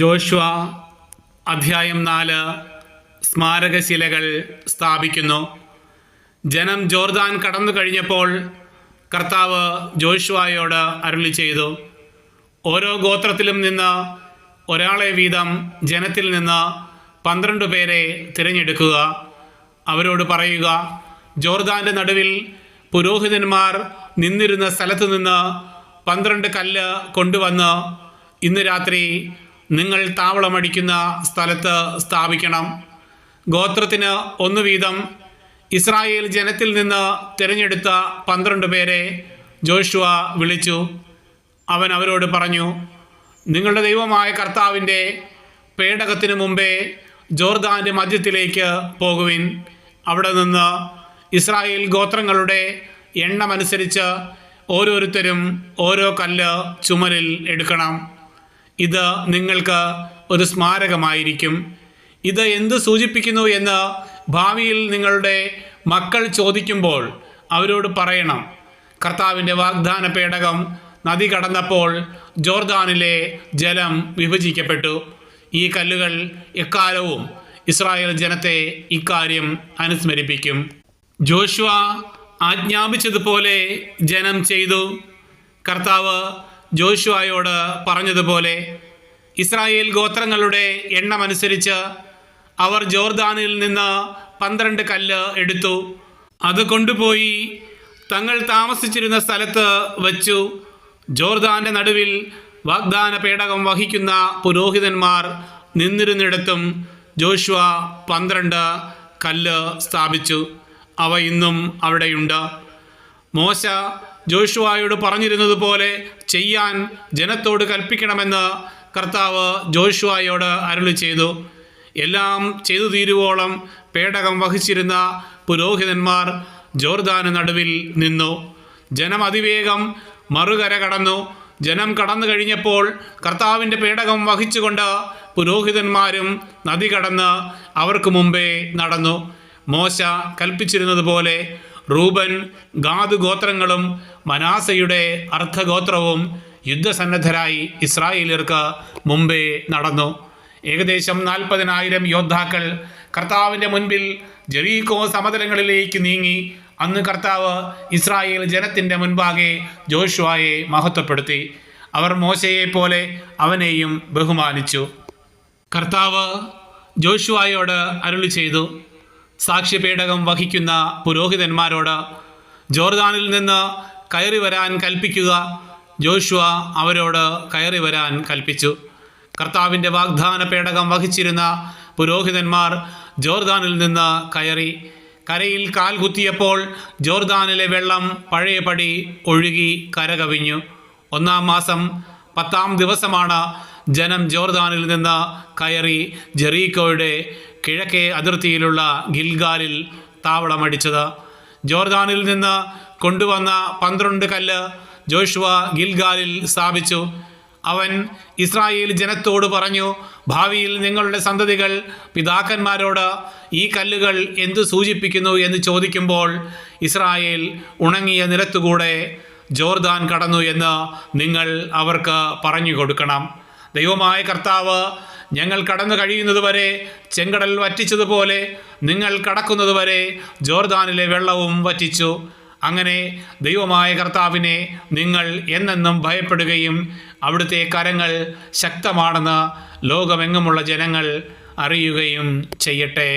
Joshua അധ്യായം 4 സ്മാരകശിലകൾ സ്ഥാപിക്കുന്നു. ജനം ജോർദാൻ കടന്നു കഴിഞ്ഞപ്പോൾ കർത്താവ് ജോഷുവയോട് അരുളി ചെയ്തു, ഓരോ ഗോത്രത്തിലും നിന്ന് ഒരാളെ വീതം ജനത്തിൽ നിന്ന് 12 പേരെ തിരഞ്ഞെടുക്കുക. അവരോട് പറയുക, ജോർദാൻ്റെ നടുവിൽ പുരോഹിതന്മാർ നിന്നിരുന്ന സ്ഥലത്തു നിന്ന് 12 കല്ല് കൊണ്ടുവന്ന് ഇന്ന് രാത്രി നിങ്ങൾ താവളമടിക്കുന്ന സ്ഥലത്ത് സ്ഥാപിക്കണം. ഗോത്രത്തിന് 1 വീതം ഇസ്രായേൽ ജനത്തിൽ നിന്ന് തിരഞ്ഞെടുത്ത 12 പേരെ ജോഷുവ വിളിച്ചു. അവൻ അവരോട് പറഞ്ഞു, നിങ്ങളുടെ ദൈവമായ കർത്താവിൻ്റെ പേടകത്തിനു മുമ്പേ ജോർദാൻ്റെ മധ്യത്തിലേക്ക് പോകുവിൻ. അവിടെ നിന്ന് ഇസ്രായേൽ ഗോത്രങ്ങളുടെ എണ്ണമനുസരിച്ച് ഓരോരുത്തരും ഓരോ കല്ല് ചുമലിൽ എടുക്കണം. ഇത് നിങ്ങൾക്ക് ഒരു സ്മാരകമായിരിക്കും. ഇത് എന്ത് സൂചിപ്പിക്കുന്നു എന്ന് ഭാവിയിൽ നിങ്ങളുടെ മക്കൾ ചോദിക്കുമ്പോൾ അവരോട് പറയണം, കർത്താവിൻ്റെ വാഗ്ദാന പേടകം നദി കടന്നപ്പോൾ ജോർദാനിലെ ജലം വിഭജിക്കപ്പെട്ടു. ഈ കല്ലുകൾ എക്കാലവും ഇസ്രായേൽ ജനത്തെ ഇക്കാര്യം അനുസ്മരിപ്പിക്കും. ജോഷുവ ആജ്ഞാപിച്ചതുപോലെ ജനം ചെയ്തു. കർത്താവ് ജോഷുവയോട് പറഞ്ഞതുപോലെ ഇസ്രായേൽ ഗോത്രങ്ങളുടെ എണ്ണമനുസരിച്ച് അവർ ജോർദാനിൽ നിന്ന് 12 കല്ല് എടുത്തു. അത് കൊണ്ടുപോയി തങ്ങൾ താമസിച്ചിരുന്ന സ്ഥലത്ത് വച്ചു. ജോർദാൻ്റെ നടുവിൽ വാഗ്ദാന പേടകം വഹിക്കുന്ന പുരോഹിതന്മാർ നിന്നിരുന്നിടത്തും ജോഷുവ 12 കല്ല് സ്ഥാപിച്ചു. അവ ഇന്നും അവിടെയുണ്ട്. മോശ ജോഷുവയോട് പറഞ്ഞിരുന്നത് പോലെ ചെയ്യാൻ ജനത്തോട് കൽപ്പിക്കണമെന്ന് കർത്താവ് ജോഷുവയോട് അരുളി ചെയ്തു. എല്ലാം ചെയ്തു തീരുവോളം പേടകം വഹിച്ചിരുന്ന പുരോഹിതന്മാർ ജോർദാന് നടുവിൽ നിന്നു. ജനം അതിവേഗം മറുകര കടന്നു. ജനം കടന്നു കഴിഞ്ഞപ്പോൾ കർത്താവിൻ്റെ പേടകം വഹിച്ചുകൊണ്ട് പുരോഹിതന്മാരും നദി കടന്ന് അവർക്ക് മുമ്പേ നടന്നു. മോശ കൽപ്പിച്ചിരുന്നത് പോലെ റൂബൻ, ഗാദ് ഗോത്രങ്ങളും മനാസയുടെ അർദ്ധഗോത്രവും യുദ്ധസന്നദ്ധരായി ഇസ്രായേലിയർക്ക് മുമ്പേ നടന്നു. ഏകദേശം 40,000 യോദ്ധാക്കൾ കർത്താവിൻ്റെ മുൻപിൽ ജെറീക്കോ സമതലങ്ങളിലേക്ക് നീങ്ങി. അന്ന് കർത്താവ് ഇസ്രായേൽ ജനത്തിൻ്റെ മുൻപാകെ ജോഷുവയെ മഹത്വപ്പെടുത്തി. അവർ മോശയെ പോലെ അവനെയും ബഹുമാനിച്ചു. കർത്താവ് ജോഷുവയോട് അരുളി ചെയ്തു, സാക്ഷ്യപേടകം വഹിക്കുന്ന പുരോഹിതന്മാരോട് ജോർദാനിൽ നിന്ന് കയറി വരാൻ കൽപ്പിക്കുക. ജോഷുവ അവരോട് കയറി വരാൻ കൽപ്പിച്ചു. കർത്താവിൻ്റെ വാഗ്ദാന പേടകം വഹിച്ചിരുന്ന പുരോഹിതന്മാർ ജോർദാനിൽ നിന്ന് കയറി. കരയിൽ കാൽ കുത്തിയപ്പോൾ ജോർദാനിലെ വെള്ളം പഴയപടി ഒഴുകി കരകവിഞ്ഞു. 1-ാം മാസം 10-ാം ദിവസമാണ് ജനം ജോർദാനിൽ നിന്ന് കയറി ജെറീക്കോയുടെ കിഴക്കേ അതിർത്തിയിലുള്ള ഗിൽഗാലിൽ താവളമടിച്ചത്. ജോർദാനിൽ നിന്ന് കൊണ്ടുവന്ന 12 കല്ല് ജോഷുവ ഗിൽഗാലിൽ സ്ഥാപിച്ചു. അവൻ ഇസ്രായേൽ ജനത്തോട് പറഞ്ഞു, ഭാവിയിൽ നിങ്ങളുടെ സന്തതികൾ പിതാക്കന്മാരോട് ഈ കല്ലുകൾ എന്തു സൂചിപ്പിക്കുന്നു എന്ന് ചോദിക്കുമ്പോൾ ഇസ്രായേൽ ഉണങ്ങിയ നിലത്തുകൂടെ ജോർദാൻ കടന്നു എന്ന് നിങ്ങൾ അവർക്ക് പറഞ്ഞു കൊടുക്കണം. ദൈവമായ കർത്താവ് ഞങ്ങൾ കടന്നു കഴിയുന്നതുവരെ ചെങ്കടൽ വറ്റിച്ചതുപോലെ നിങ്ങൾ കടക്കുന്നതുവരെ ജോർദാനിലെ വെള്ളവും വറ്റിച്ചു. അങ്ങനെ ദൈവമായ കർത്താവിനെ നിങ്ങൾ എന്നെന്നും ഭയപ്പെടുകയും അവിടുത്തെ കരങ്ങൾ ശക്തമാണെന്ന് ലോകമെങ്ങുമുള്ള ജനങ്ങൾ അറിയുകയും ചെയ്യട്ടെ.